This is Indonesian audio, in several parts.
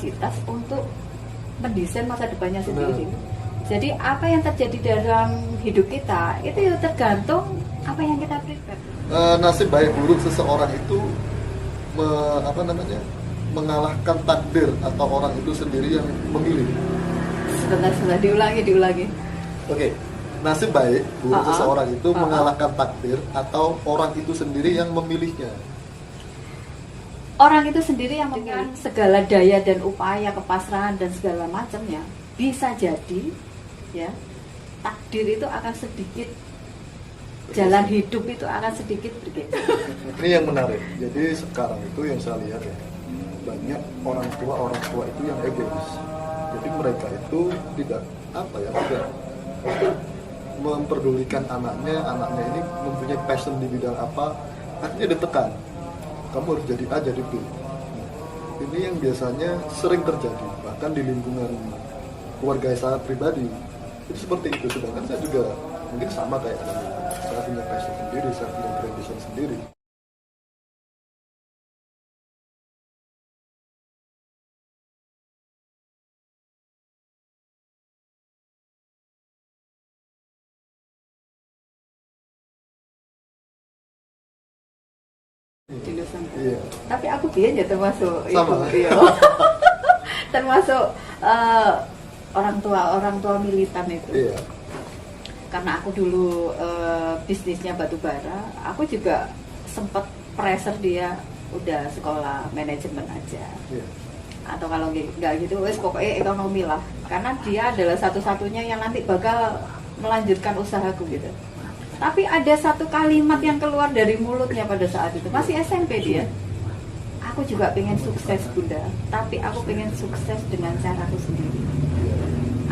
kapasitas untuk mendesain masa depannya sendiri. Jadi apa yang terjadi dalam hidup kita itu ya tergantung apa yang kita prepare. Nasib baik buruk seseorang itu mengalahkan takdir atau orang itu sendiri yang memilih. Sebentar diulangi. Oke. Nasib baik buruk seseorang itu mengalahkan takdir atau orang itu sendiri yang memilihnya. Orang itu sendiri yang dengan segala daya dan upaya, kepasrahan dan segala macamnya, bisa jadi ya takdir itu akan sedikit, jalan hidup itu akan sedikit bergeser. Ini yang menarik. Jadi sekarang itu yang saya lihat ya, banyak orang tua itu yang egois. Jadi mereka itu tidak memperdulikan anaknya ini mempunyai passion di bidang apa, akhirnya ditekan. Kamu harus jadi A, jadi B. Ini yang biasanya sering terjadi, bahkan di lingkungan keluarga saya pribadi itu seperti itu. Sedangkan saya juga mungkin sama kayak Anda. Saya punya passion sendiri, saya punya ambition sendiri. Di Nusantara. Iya. Tapi aku biasanya termasuk Sama. itu, iya. Termasuk orang tua militan itu. Iya. Karena aku dulu bisnisnya batu bara, aku juga sempat pressure dia udah sekolah manajemen aja. Iya. Atau kalau nggak gitu, wes pokoknya ekonomi lah. Karena dia adalah satu-satunya yang nanti bakal melanjutkan usahaku gitu. Tapi ada satu kalimat yang keluar dari mulutnya pada saat itu, masih SMP dia. Aku juga pengen sukses Bunda, tapi aku pengen sukses dengan caraku sendiri.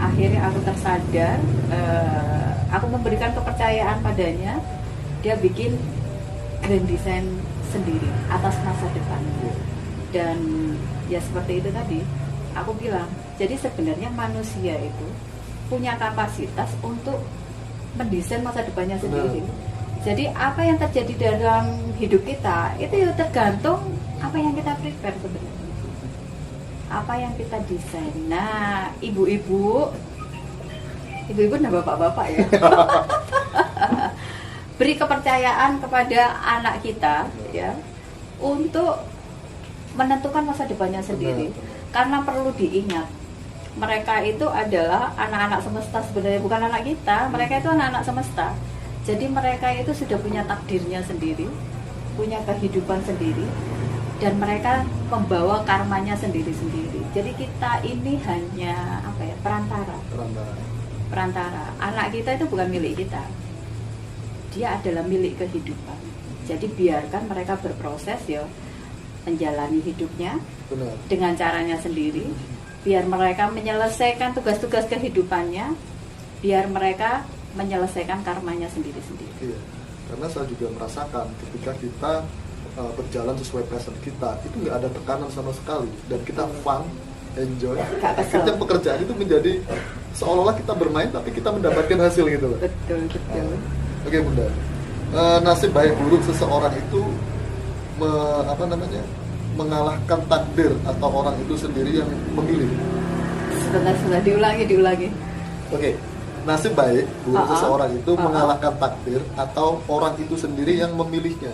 Akhirnya aku tersadar, aku memberikan kepercayaan padanya. Dia bikin grand design sendiri atas masa depan. Dan ya seperti itu tadi, aku bilang, jadi sebenarnya manusia itu punya kapasitas untuk mendesain masa depannya sendiri. Jadi apa yang terjadi dalam hidup kita itu ya tergantung apa yang kita prepare sebenarnya, apa yang kita desain. Nah, ibu-ibu dan bapak-bapak ya, beri kepercayaan kepada anak kita ya untuk menentukan masa depannya sendiri. Karena perlu diingat, mereka itu adalah anak-anak semesta sebenarnya, bukan anak kita. Mereka itu anak-anak semesta. Jadi mereka itu sudah punya takdirnya sendiri, punya kehidupan sendiri, dan mereka membawa karmanya sendiri-sendiri. Jadi kita ini hanya perantara. Anak kita itu bukan milik kita. Dia adalah milik kehidupan. Jadi biarkan mereka berproses ya, menjalani hidupnya dengan caranya sendiri. Biar mereka menyelesaikan tugas-tugas kehidupannya, biar mereka menyelesaikan karmanya sendiri-sendiri. Iya, karena saya juga merasakan ketika kita berjalan sesuai passion kita, itu nggak ada tekanan sama sekali, dan kita fun, enjoy. Akhirnya pekerjaan itu menjadi seolah-olah kita bermain, tapi kita mendapatkan hasil gitu loh. Betul. Oke Bunda, nasib baik buruk seseorang itu mengalahkan takdir atau orang itu sendiri yang memilih. Sebentar diulangi. Oke, nasib baik buruk seseorang itu mengalahkan takdir atau orang itu sendiri yang memilihnya.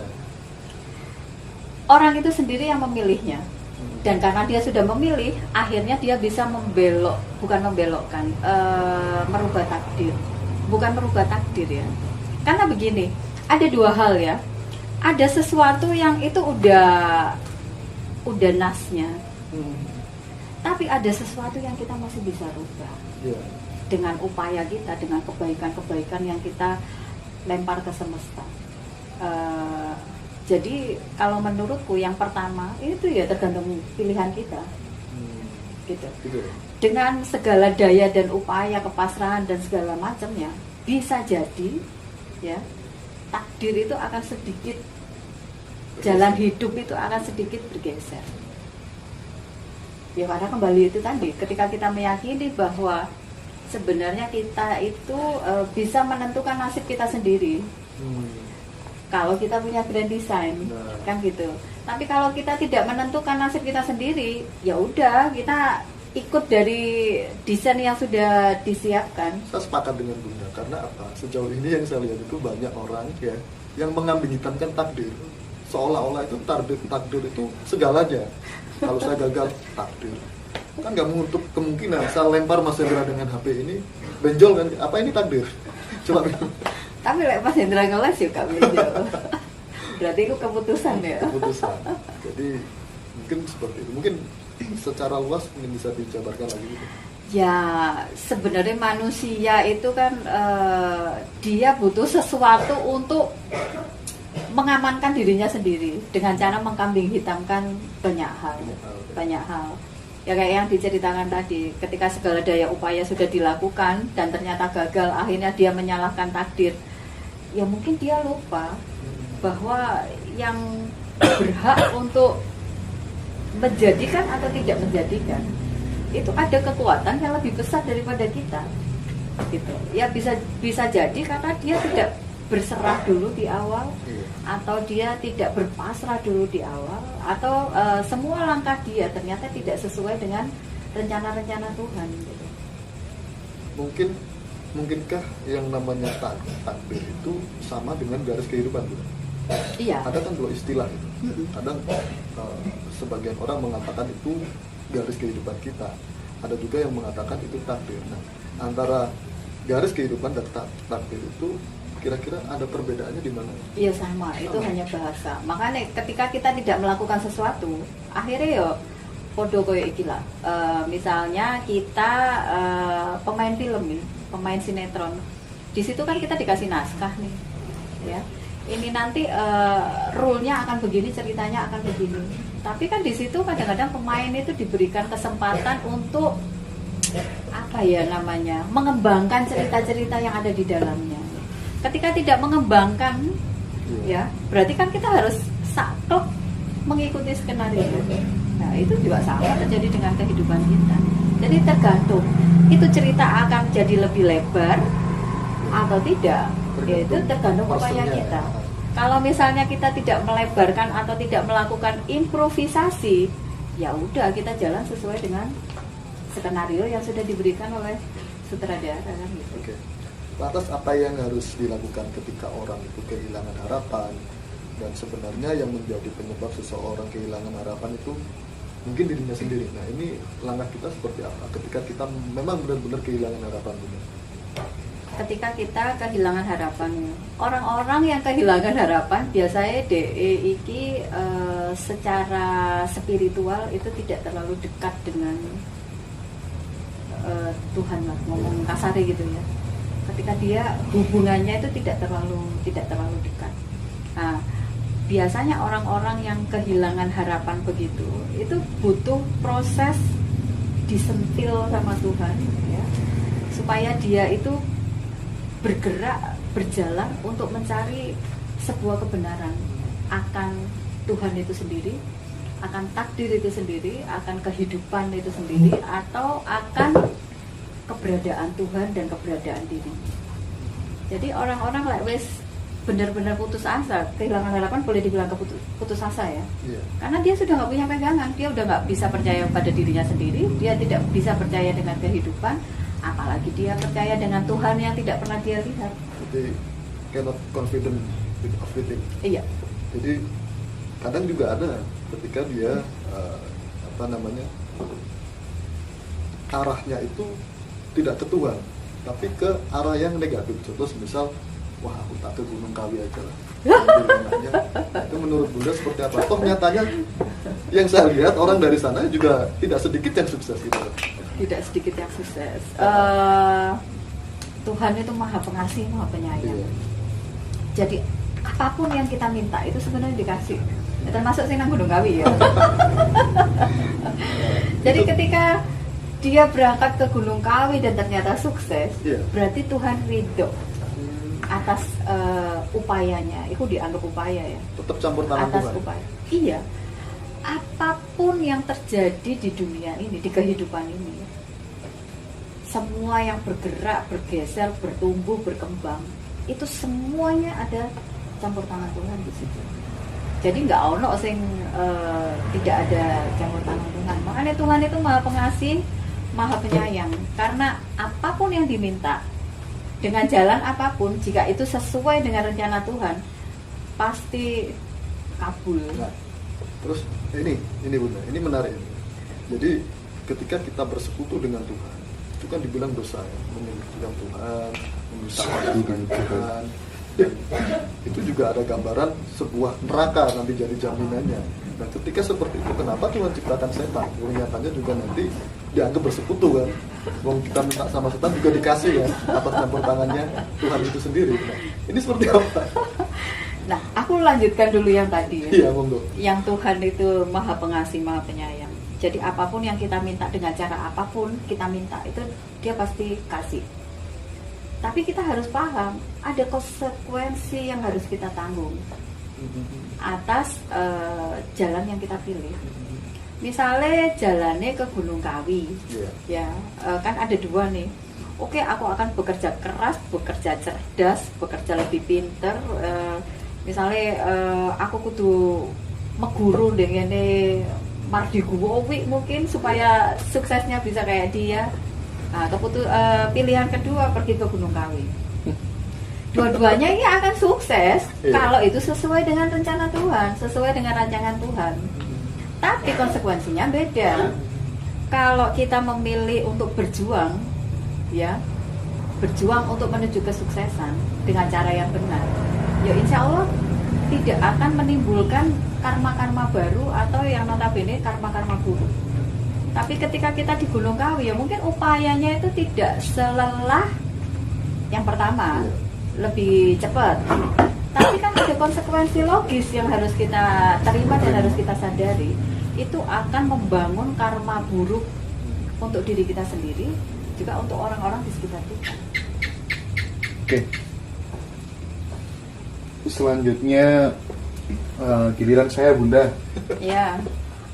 Orang itu sendiri yang memilihnya. Dan karena dia sudah memilih, akhirnya dia bisa merubah takdir. Bukan merubah takdir ya. Karena begini, ada dua hal ya. Ada sesuatu yang itu udah nasnya, tapi ada sesuatu yang kita masih bisa rubah dengan upaya kita, dengan kebaikan-kebaikan yang kita lempar ke semesta. Jadi kalau menurutku yang pertama itu ya tergantung pilihan kita, gitu. Dengan segala daya dan upaya, kepasrahan dan segala macamnya, bisa jadi ya takdir itu akan sedikit, jalan hidup itu akan sedikit bergeser. Ya karena kembali itu tadi, ketika kita meyakini bahwa sebenarnya kita itu bisa menentukan nasib kita sendiri. kalau kita punya grand design, kan gitu. Tapi kalau kita tidak menentukan nasib kita sendiri, ya udah kita ikut dari desain yang sudah disiapkan. Saya sepakat dengan Bunda, karena apa? Sejauh ini yang saya lihat itu banyak orang ya yang mengambing hitamkan takdir, seolah-olah itu takdir itu segalanya. Kalau saya gagal, takdir. Kan nggak menutup kemungkinan saya lempar Mas Hendra dengan HP ini benjol kan? Apa ini takdir? Coba. Tapi Mas Hendra ngeles juga benjol. Berarti itu keputusan ya. Keputusan. Jadi mungkin seperti itu. Mungkin secara luas mungkin bisa dijabarkan lagi gitu. Ya sebenarnya manusia itu kan dia butuh sesuatu untuk mengamankan dirinya sendiri dengan cara mengkambing hitamkan banyak hal. Ya kayak yang diceritakan tadi, ketika segala daya upaya sudah dilakukan dan ternyata gagal, akhirnya dia menyalahkan takdir. Ya mungkin dia lupa bahwa yang berhak untuk menjadikan atau tidak menjadikan itu ada kekuatan yang lebih besar daripada kita, gitu. Ya bisa jadi karena dia tidak berserah dulu di awal, atau dia tidak berpasrah dulu di awal, atau semua langkah dia ternyata tidak sesuai dengan rencana-rencana Tuhan, gitu. Mungkinkah yang namanya takdir itu sama dengan garis kehidupan, Bu? Iya. Ada kan dua istilah itu. Kadang sebagian orang mengatakan itu garis kehidupan kita. Ada juga yang mengatakan itu takdir. Nah, antara garis kehidupan dan takdir itu kira-kira ada perbedaannya di mana? Iya sama, itu hanya bahasa. Makanya ketika kita tidak melakukan sesuatu, akhirnya ya podo koyo iki lah. Misalnya kita pemain film nih, pemain sinetron. Di situ kan kita dikasih naskah nih, ya. Ini nanti rule-nya akan begini, ceritanya akan begini. Tapi kan di situ kadang-kadang pemain itu diberikan kesempatan untuk apa ya namanya, mengembangkan cerita-cerita yang ada di dalamnya. Ketika tidak mengembangkan, ya berarti kan kita harus saklek mengikuti skenario. Nah itu juga sama terjadi dengan kehidupan kita. Jadi tergantung itu cerita akan jadi lebih lebar atau tidak. Ya itu tergantung upaya kita. Kalau misalnya kita tidak melebarkan atau tidak melakukan improvisasi, ya udah kita jalan sesuai dengan skenario yang sudah diberikan oleh sutradara kan gitu. Oke. Lantas apa yang harus dilakukan ketika orang itu kehilangan harapan, dan sebenarnya yang menjadi penyebab seseorang kehilangan harapan itu mungkin dirinya sendiri. Nah ini langkah kita seperti apa ketika kita memang benar-benar kehilangan harapan ini? Ketika kita kehilangan harapan, orang-orang yang kehilangan harapan biasanya iki secara spiritual itu tidak terlalu dekat dengan Tuhan lah, ngomong kasarnya gitu ya. Ketika dia hubungannya itu tidak terlalu dekat. Nah, biasanya orang-orang yang kehilangan harapan begitu itu butuh proses disentil sama Tuhan ya, supaya dia itu bergerak, berjalan untuk mencari sebuah kebenaran akan Tuhan itu sendiri, akan takdir itu sendiri, akan kehidupan itu sendiri, atau akan keberadaan Tuhan dan keberadaan diri. Jadi orang-orang wes benar-benar putus asa, kehilangan harapan boleh dibilang putus asa ya. Karena dia sudah nggak punya pegangan, dia udah nggak bisa percaya pada dirinya sendiri, dia tidak bisa percaya dengan kehidupan, apalagi dia percaya dengan Tuhan yang tidak pernah dia lihat. Jadi cannot confident with everything. Iya. Jadi kadang juga ada ketika dia arahnya itu tidak ke Tuhan, tapi ke arah yang negatif. Contoh misal, wah aku tak ke Gunung Kawi aja lah. Itu menurut Bunda seperti apa? Toh nyatanya yang saya lihat orang dari sana juga tidak sedikit yang sukses gitu. Tidak sedikit yang sukses. Tuhan itu maha pengasih, maha penyayang. Iya. Jadi apapun yang kita minta itu sebenarnya dikasih. Ya, termasuk sih nang Gunung Kawi ya. Jadi ketika dia berangkat ke Gunung Kawi dan ternyata sukses, berarti Tuhan ridho atas upayanya. Itu dianggap upaya ya. Tetap campur tangan atas Tuhan. Upaya. Iya. Apapun yang terjadi di dunia ini, di kehidupan ini, semua yang bergerak, bergeser, bertumbuh, berkembang, itu semuanya ada campur tangan Tuhan di situ. Jadi nggak ono sing tidak ada campur tangan Tuhan. Makanya Tuhan itu maha pengasih, maha penyayang. Karena apapun yang diminta dengan jalan apapun, jika itu sesuai dengan rencana Tuhan, pasti kabul. Nah, terus ini Bunda, ini menarik ini. Jadi ketika kita bersekutu dengan Tuhan, itu kan dibilang dosa ya, menyekutukan Tuhan, meminta dengan Tuhan, dan itu juga ada gambaran sebuah neraka nanti jadi jaminannya. Dan ketika seperti itu, kenapa Tuhan ciptakan setan? Nyatanya juga nanti dianggap bersekutu kan. Wong kita minta sama setan juga dikasih ya, atas campur tangannya Tuhan itu sendiri. Nah, ini seperti apa? Nah, aku lanjutkan dulu yang tadi ya. Iya, monggo. Yang Tuhan itu maha pengasih, maha penyayang. Jadi apapun yang kita minta dengan cara apapun kita minta, itu dia pasti kasih. Tapi kita harus paham, ada konsekuensi yang harus kita tanggung atas jalan yang kita pilih. Misalnya jalannya ke Gunung Kawi, ya kan ada dua nih. Oke, aku akan bekerja keras, bekerja cerdas, bekerja lebih pinter. Misalnya aku kudu meguru dengan Mardi Guwowi mungkin supaya suksesnya bisa kayak dia. Nah, pilihan kedua pergi ke Gunung Kawi. Dua-duanya ini akan sukses kalau itu sesuai dengan rencana Tuhan, sesuai dengan rancangan Tuhan. Tapi konsekuensinya beda. Kalau kita memilih untuk berjuang, ya, berjuang untuk menuju kesuksesan dengan cara yang benar, ya insya Allah tidak akan menimbulkan karma-karma baru atau yang notabene karma-karma buruk. Tapi ketika kita di Gunung Kawi, ya mungkin upayanya itu tidak selelah yang pertama, lebih cepat. Tapi kan ada konsekuensi logis yang harus kita terima dan harus kita sadari. Itu akan membangun karma buruk untuk diri kita sendiri, juga untuk orang-orang di sekitar kita. Oke. Selanjutnya giliran saya, Bunda. Ya.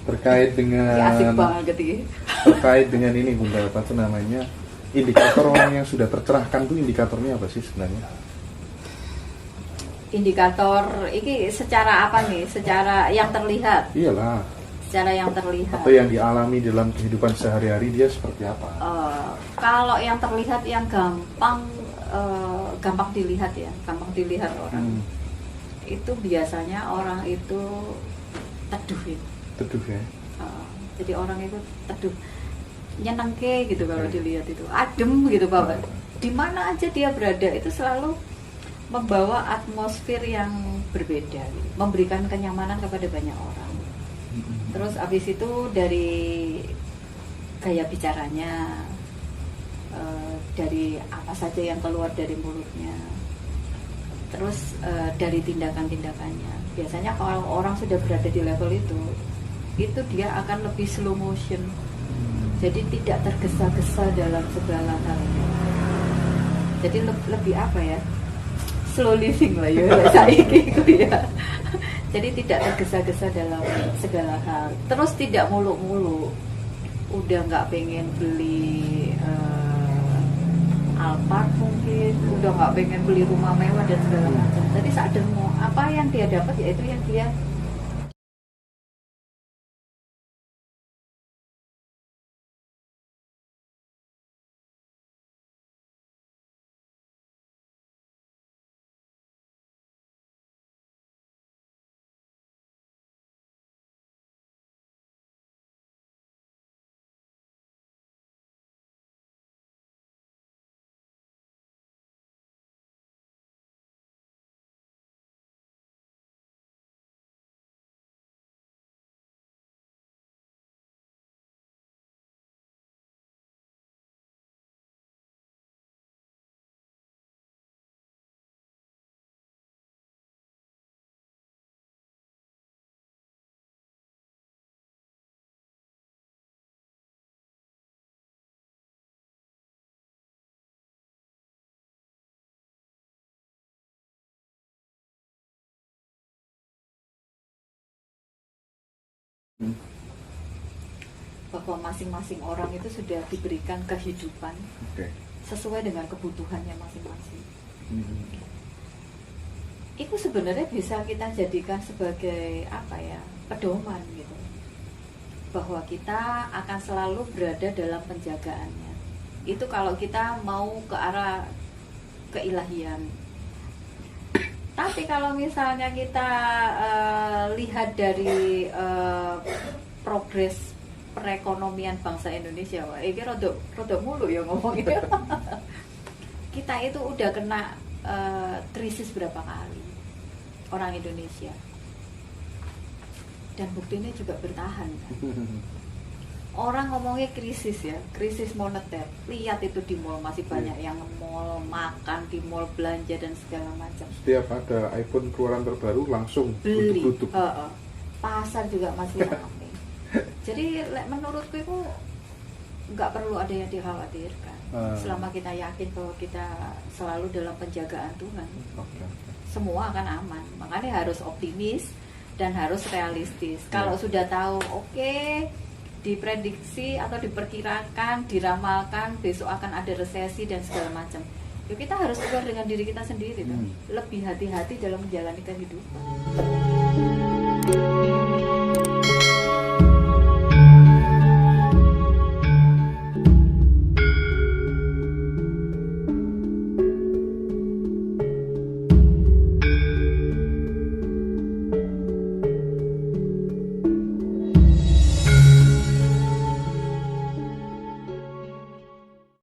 Terkait dengan asik banget gitu. Terkait dengan ini, Bunda, apa tuh namanya? Indikator orang yang sudah tercerahkan tuh indikatornya apa sih sebenarnya? Indikator ini secara apa nih? Secara yang terlihat. Iyalah. Secara yang terlihat. Atau yang dialami dalam kehidupan sehari-hari dia seperti apa? Kalau yang terlihat yang gampang dilihat ya, gampang dilihat orang. Itu biasanya orang itu teduh ya. Teduh ya. Jadi orang itu teduh, nyenengke gitu kalau dilihat itu, adem gitu Bapak. Di mana aja dia berada itu selalu membawa atmosfer yang berbeda, gitu. Memberikan kenyamanan kepada banyak orang. Terus abis itu dari gaya bicaranya, dari apa saja yang keluar dari mulutnya, terus dari tindakan-tindakannya. Biasanya kalau orang sudah berada di level itu dia akan lebih slow motion, jadi tidak tergesa-gesa dalam segala hal. Jadi lebih apa ya, slow living lah ya saya gitu ya. Jadi tidak tergesa-gesa dalam segala hal. Terus tidak muluk-muluk, udah nggak pengen beli Alphard mungkin, udah nggak pengen beli rumah mewah dan segala macam. Jadi sadar mau apa yang dia dapat, yaitu yang dia bahwa masing-masing orang itu sudah diberikan kehidupan sesuai dengan kebutuhannya masing-masing. itu sebenarnya bisa kita jadikan sebagai apa ya, pedoman gitu, bahwa kita akan selalu berada dalam penjagaannya. Itu kalau kita mau ke arah keilahian. Tapi kalau misalnya kita lihat dari progres perekonomian bangsa Indonesia, wah ini rada mulu ya ngomongnya. Kita itu udah kena krisis berapa kali, orang Indonesia, dan buktinya juga bertahan kan? Orang ngomongnya krisis ya, krisis moneter. Lihat itu di mall masih banyak yang nge-mall, makan di mall, belanja dan segala macam. Setiap ada iPhone keluaran terbaru langsung Beli. tutup. Pasar juga masih ramai. Jadi menurutku itu nggak perlu ada yang dikhawatirkan. Selama kita yakin bahwa kita selalu dalam penjagaan Tuhan, semua akan aman. Makanya harus optimis dan harus realistis. Kalau sudah tahu, oke, diprediksi atau diperkirakan, diramalkan besok akan ada resesi dan segala macam, yuk kita harus keluar dengan diri kita sendiri, lebih hati-hati dalam menjalani kehidupan.